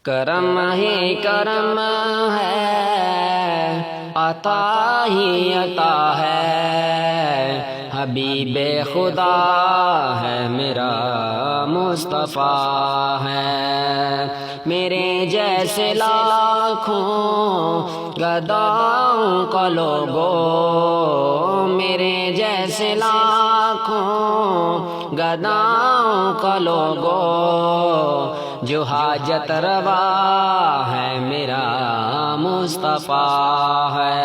کرم ہی کرم ہے، عطا ہی عطا ہے، حبیب خدا ہے میرا مصطفیٰ ہے۔ میرے جیسے لاکھوں گداؤں کا لوگو، میرے جیسے لاکھوں گداؤں کا لوگو، جو حاجت روا ہے میرا مصطفیٰ ہے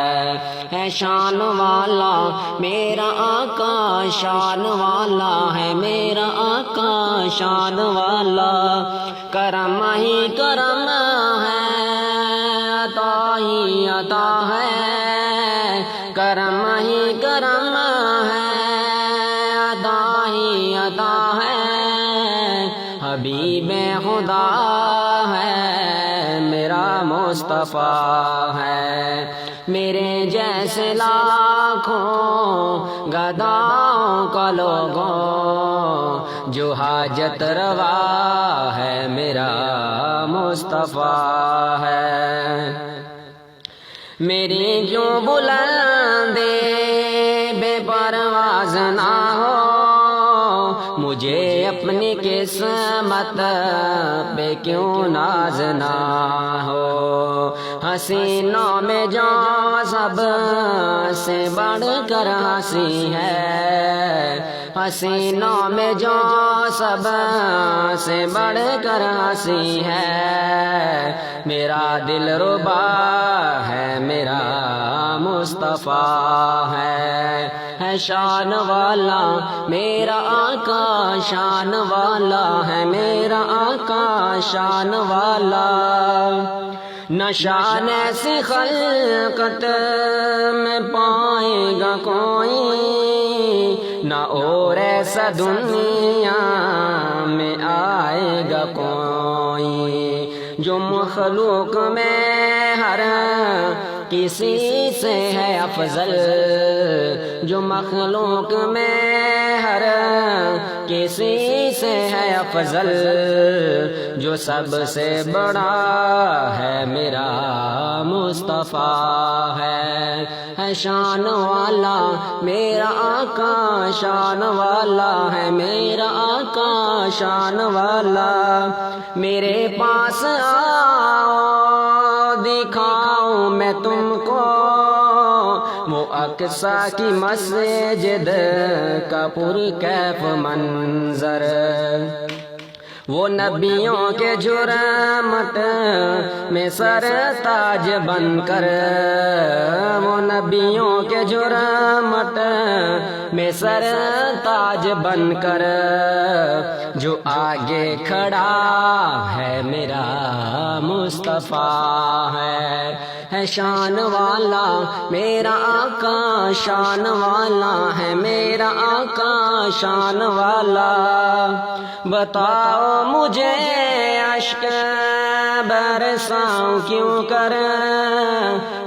شان والا میرا آقا، شان والا ہے میرا آقا، شان والا۔ کرم ہی کرم ہے، عطا ہی عطا ہے، کرم ہی کرم ہے، عطا ہی عطا ہے، حبیب خدا ہے میرا مصطفیٰ ہے۔ میرے جیسے لاکھوں گداؤں کا لوگوں، جو حاجت روا ہے میرا مصطفیٰ ہے۔ میری جو بلندی بے پرواز نہ ہو، مجھے اپنی قسمت پہ کیوں ناز نہ ہو۔ حسینوں میں جو سب سے بڑھ کر ہنسی ہے، حسینوں میں جو سب سے بڑھ کر ہنسی ہے، میرا دل ربا ہے میرا مصطفیٰ ہے شان والا میرا آقا، شان والا ہے میرا آقا، شان والا۔ نہ شان ایسی خلقت میں پائے گا کوئی، نہ اور ایسا دنیا میں آئے گا کوئی، جو مخلوق میں ہر کسی سے ہے افضل، جو مخلوق میں ہر کسی سے ہے افضل، جو سب سے بڑا ہے میرا مصطفیٰ ہے شان والا میرا آقا، شان والا ہے میرا آقا، شان والا۔ میرے پاس آؤ دکھاؤں میں تم کو وہ اقصیٰ کی مسجد کا پرکیف منظر، وہ نبیوں کے جرمت میں سر تاج بن کر، وہ نبیوں کے جرمت میں سر تاج بن کر، جو آگے کھڑا ہے میرا مصطفیٰ ہے شان والا میرا آقا، شان والا ہے میرا آقا، شان والا۔ بتاؤ مجھے اشک برساؤں کیوں کر،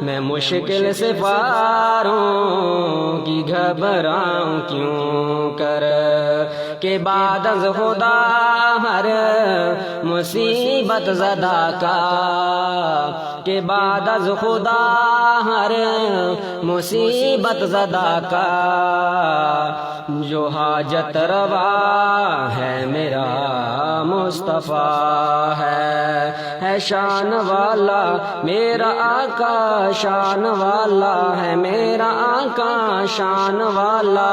میں مشکل سے پاروں کی گھبراؤں کیوں کر، کہ بعد از خدا ہر مصیبت زدہ کا، کہ بعد از خدا ہر مصیبت زدہ کا، جو حاجت روا ہے میرا مصطفیٰ ہے شان والا میرا آقا، شان والا ہے میرا آقا، شان والا۔